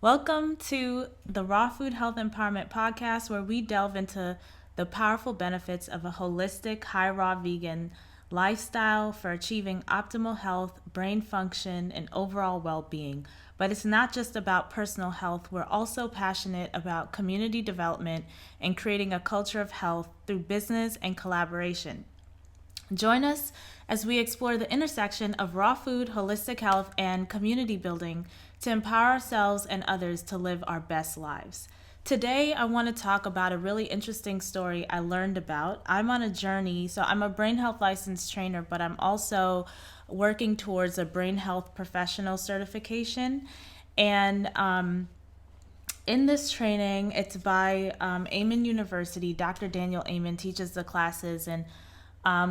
Welcome to the Raw Food Health Empowerment Podcast, where we delve into the powerful benefits of a holistic, high raw vegan lifestyle for achieving optimal health, brain function, and overall well being. But it's not just about personal health, we're also passionate about community development and creating a culture of health through business and collaboration. Join us as we explore the intersection of raw food, holistic health, and community building to empower ourselves and others to live our best lives. Today, I want to talk about a really interesting story I learned about. I'm on a journey, so I'm a brain health licensed trainer, but I'm also working towards a brain health professional certification. And in this training, it's by Amen University. Dr. Daniel Amen teaches the classes, and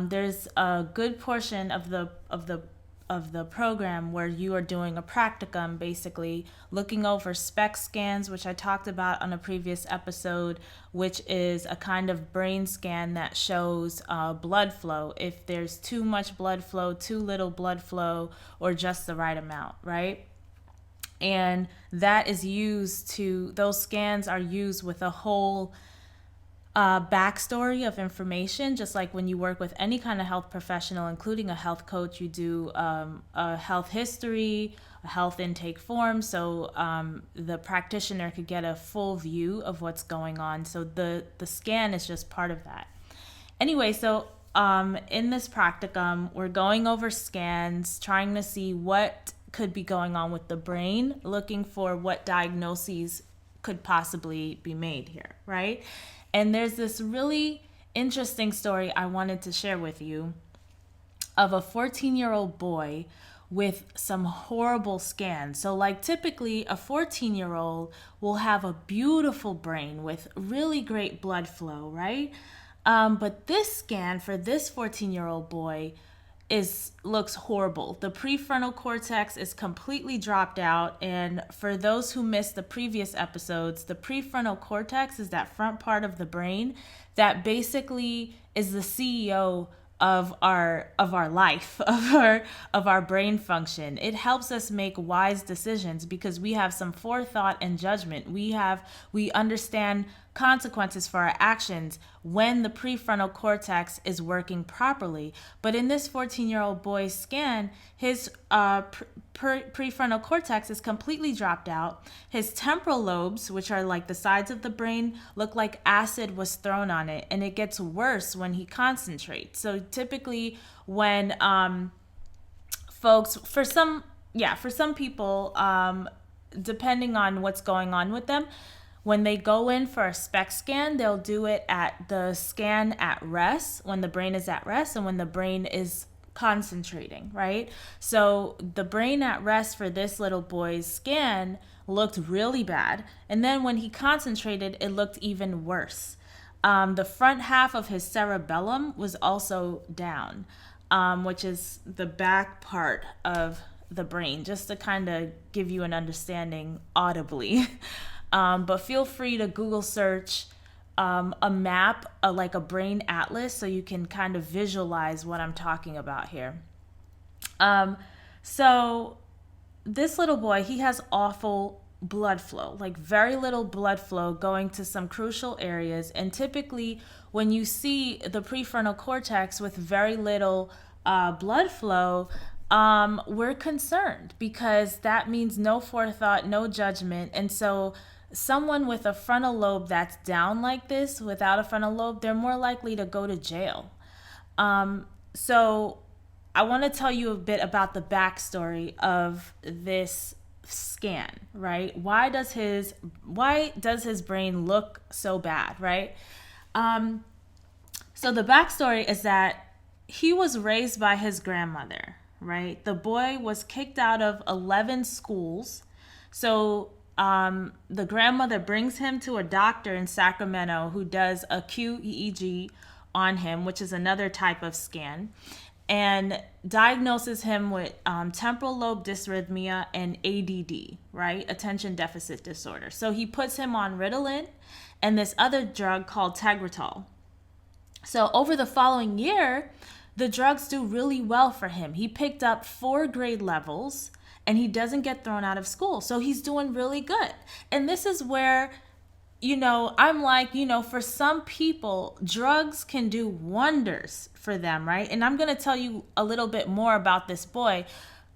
there's a good portion of the program where you are doing a practicum, basically looking over SPECT scans, which I talked about on a previous episode, which is a kind of brain scan that shows blood flow, if there's too much blood flow, too little blood flow, or just the right amount, right? And that is used to, those scans are used with a whole backstory of information, just like when you work with any kind of health professional, including a health coach. You do a health history, a health intake form, so the practitioner could get a full view of what's going on. So the scan is just part of that. Anyway, so in this practicum, we're going over scans, trying to see what could be going on with the brain, looking for what diagnoses could possibly be made here, right? And there's this really interesting story I wanted to share with you of a 14-year-old boy with some horrible scans. So like typically a 14-year-old will have a beautiful brain with really great blood flow, right? But this scan for this 14-year-old boy looks horrible. The prefrontal cortex is completely dropped out, and for those who missed the previous episodes, the prefrontal cortex is that front part of the brain that basically is the CEO of our life, of our brain function. It helps us make wise decisions because we have some forethought and judgment. We understand consequences for our actions when the prefrontal cortex is working properly. But in this 14-year-old boy's scan, his prefrontal cortex is completely dropped out. His temporal lobes, which are like the sides of the brain, look like acid was thrown on it, and it gets worse when he concentrates. So typically when for some people, depending on what's going on with them, when they go in for a SPECT scan, they'll do it at the scan at rest, when the brain is at rest and when the brain is concentrating, right? So the brain at rest for this little boy's scan looked really bad. And then when he concentrated, it looked even worse. The front half of his cerebellum was also down, which is the back part of the brain, just to kind of give you an understanding audibly. But feel free to Google search a map, like a brain atlas, so you can kind of visualize what I'm talking about here. So this little boy, he has awful blood flow, like very little blood flow going to some crucial areas. And typically when you see the prefrontal cortex with very little blood flow, we're concerned because that means no forethought, no judgment. And so someone with a frontal lobe that's down like this, without a frontal lobe, they're more likely to go to jail. So I want to tell you a bit about the backstory of this scan, right? Why does his brain look so bad, right? So the backstory is that he was raised by his grandmother, right? The boy was kicked out of 11 schools. So the grandmother brings him to a doctor in Sacramento who does a QEEG on him, which is another type of scan, and diagnoses him with temporal lobe dysrhythmia and ADD, right? Attention deficit disorder. So he puts him on Ritalin and this other drug called Tegretol. So over the following year, the drugs do really well for him. He picked up 4 grade levels, and he doesn't get thrown out of school. So he's doing really good. And this is where, I'm like, for some people, drugs can do wonders for them, right? And I'm going to tell you a little bit more about this boy,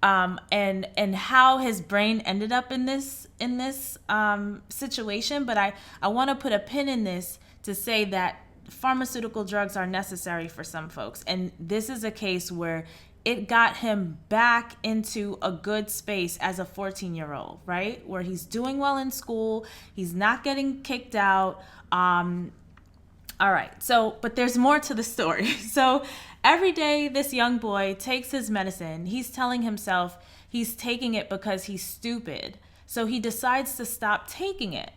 and how his brain ended up in this situation. But I want to put a pin in this to say that pharmaceutical drugs are necessary for some folks. And this is a case where it got him back into a good space as a 14-year-old, right? Where he's doing well in school, he's not getting kicked out. All right, but there's more to the story. So every day this young boy takes his medicine. He's telling himself he's taking it because he's stupid. So he decides to stop taking it.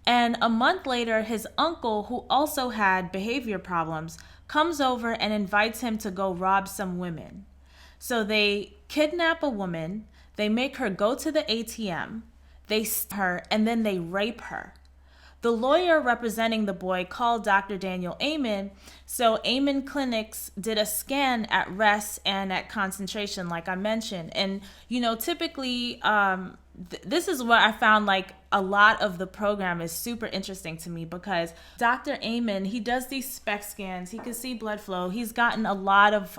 And a month later, his uncle, who also had behavior problems, comes over and invites him to go rob some women. So they kidnap a woman, they make her go to the ATM, they stab her, and then they rape her. The lawyer representing the boy called Dr. Daniel Amen. So Amen Clinics did a scan at rest and at concentration, like I mentioned. And, typically, this is what I found, like, a lot of the program is super interesting to me, because Dr. Amen, he does these SPECT scans. He can see blood flow. He's gotten a lot of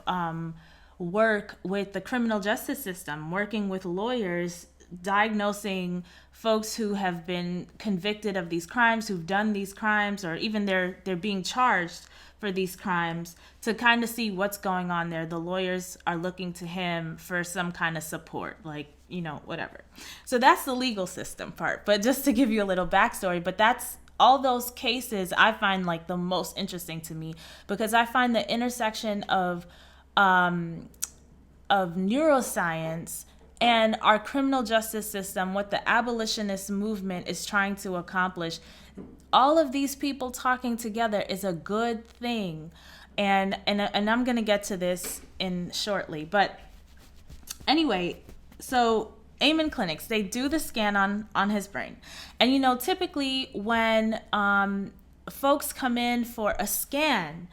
work with the criminal justice system, working with lawyers, diagnosing folks who have been convicted of these crimes, who've done these crimes, or even they're being charged for these crimes, to kind of see what's going on there. The lawyers are looking to him for some kind of support, like, whatever. So that's the legal system part. But just to give you a little backstory, but that's all those cases I find like the most interesting to me, because I find the intersection of neuroscience and our criminal justice system, what the abolitionist movement is trying to accomplish, all of these people talking together is a good thing. And I'm going to get to this in shortly. But anyway, so Amen Clinics, they do the scan on his brain. And, typically when folks come in for a scan,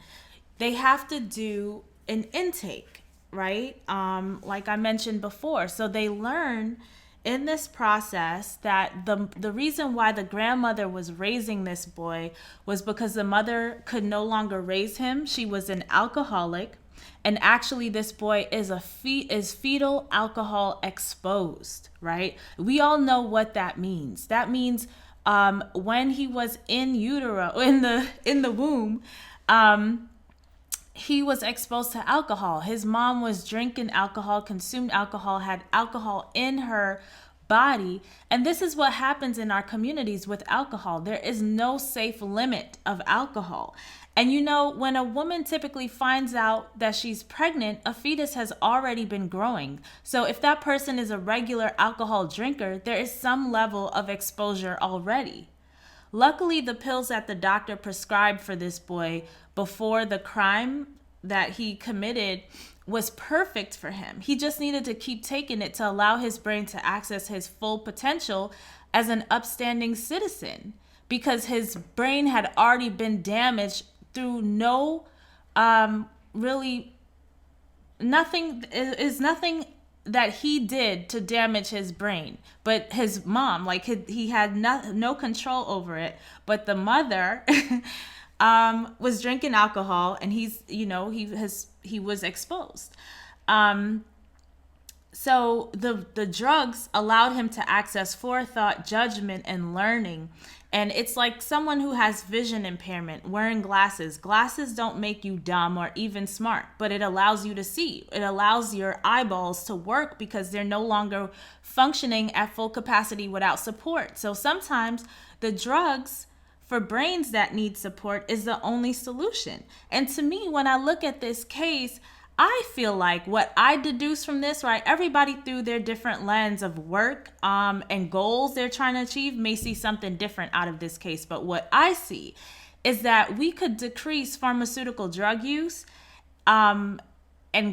they have to do an intake, right? Like I mentioned before. So they learn in this process that the reason why the grandmother was raising this boy was because the mother could no longer raise him. She was an alcoholic. And actually, this boy is fetal alcohol exposed, right? We all know what that means. That means when he was in utero, in the womb, he was exposed to alcohol. His mom was drinking alcohol, consumed alcohol, had alcohol in her body. And this is what happens in our communities with alcohol. There is no safe limit of alcohol. And when a woman typically finds out that she's pregnant, a fetus has already been growing. So if that person is a regular alcohol drinker, there is some level of exposure already. Luckily, the pills that the doctor prescribed for this boy before the crime that he committed was perfect for him. He just needed to keep taking it to allow his brain to access his full potential as an upstanding citizen, because his brain had already been damaged through nothing that he did to damage his brain, but his mom, like he had no control over it. But the mother was drinking alcohol, and he was exposed. So the drugs allowed him to access forethought, judgment, and learning. And it's like someone who has vision impairment wearing glasses. Glasses don't make you dumb or even smart, but it allows you to see. It allows your eyeballs to work because they're no longer functioning at full capacity without support. So sometimes the drugs for brains that need support is the only solution. And to me, when I look at this case, I feel like what I deduce from this, right? Everybody through their different lens of work and goals they're trying to achieve may see something different out of this case. But what I see is that we could decrease pharmaceutical drug use and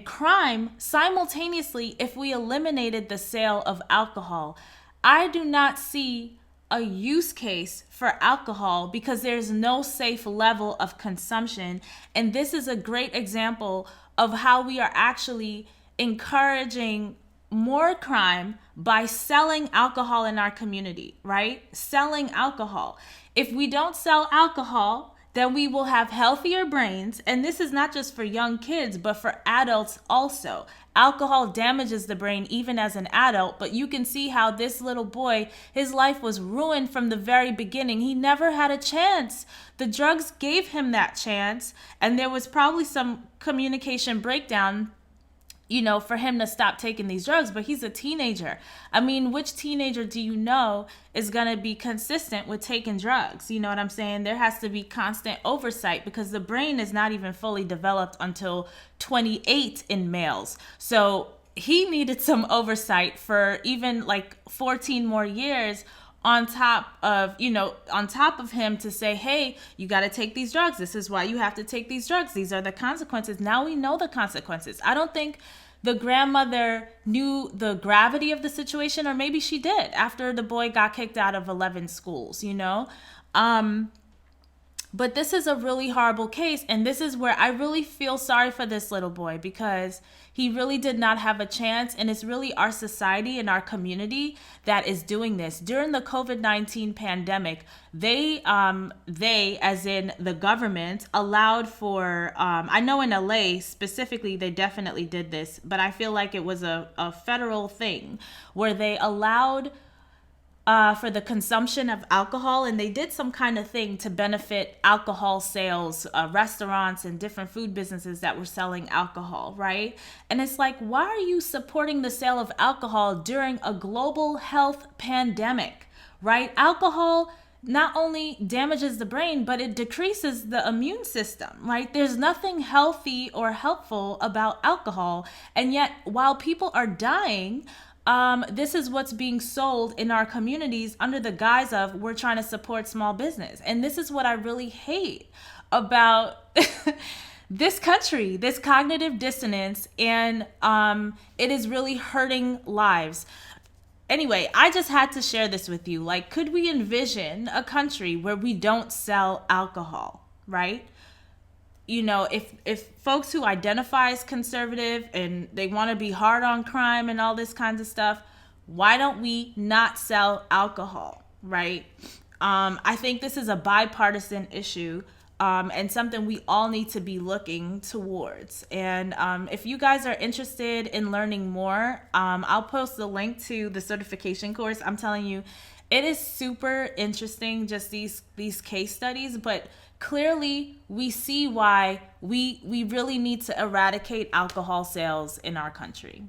crime simultaneously if we eliminated the sale of alcohol. I do not see a use case for alcohol because there's no safe level of consumption. And this is a great example of how we are actually encouraging more crime by selling alcohol in our community, right? Selling alcohol. If we don't sell alcohol, then we will have healthier brains. And this is not just for young kids, but for adults also. Alcohol damages the brain even as an adult, but you can see how this little boy, his life was ruined from the very beginning. He never had a chance. The drugs gave him that chance, and there was probably some communication breakdown, for him to stop taking these drugs, but he's a teenager. I mean, which teenager do you know is going to be consistent with taking drugs? You know what I'm saying? There has to be constant oversight because the brain is not even fully developed until 28 in males. So he needed some oversight for even like 14 more years on top of him to say, hey, you got to take these drugs. This is why you have to take these drugs. These are the consequences. Now we know the consequences. I don't think the grandmother knew the gravity of the situation, or maybe she did after the boy got kicked out of 11 schools, But this is a really horrible case, and this is where I really feel sorry for this little boy because he really did not have a chance, and it's really our society and our community that is doing this. During the COVID-19 pandemic, they as in the government, allowed for, I know in LA specifically, they definitely did this, but I feel like it was a federal thing where they allowed for the consumption of alcohol, and they did some kind of thing to benefit alcohol sales, restaurants and different food businesses that were selling alcohol, right? And it's like, why are you supporting the sale of alcohol during a global health pandemic, right? Alcohol not only damages the brain, but it decreases the immune system, right? There's nothing healthy or helpful about alcohol, and yet while people are dying, this is what's being sold in our communities under the guise of we're trying to support small business. And this is what I really hate about this country, this cognitive dissonance, and it is really hurting lives. Anyway, I just had to share this with you. Like, could we envision a country where we don't sell alcohol, right? If folks who identify as conservative and they want to be hard on crime and all this kinds of stuff, why don't we not sell alcohol, right? I think this is a bipartisan issue and something we all need to be looking towards. And if you guys are interested in learning more, I'll post the link to the certification course. I'm telling you, it is super interesting, just these case studies, but clearly we see why we really need to eradicate alcohol sales in our country.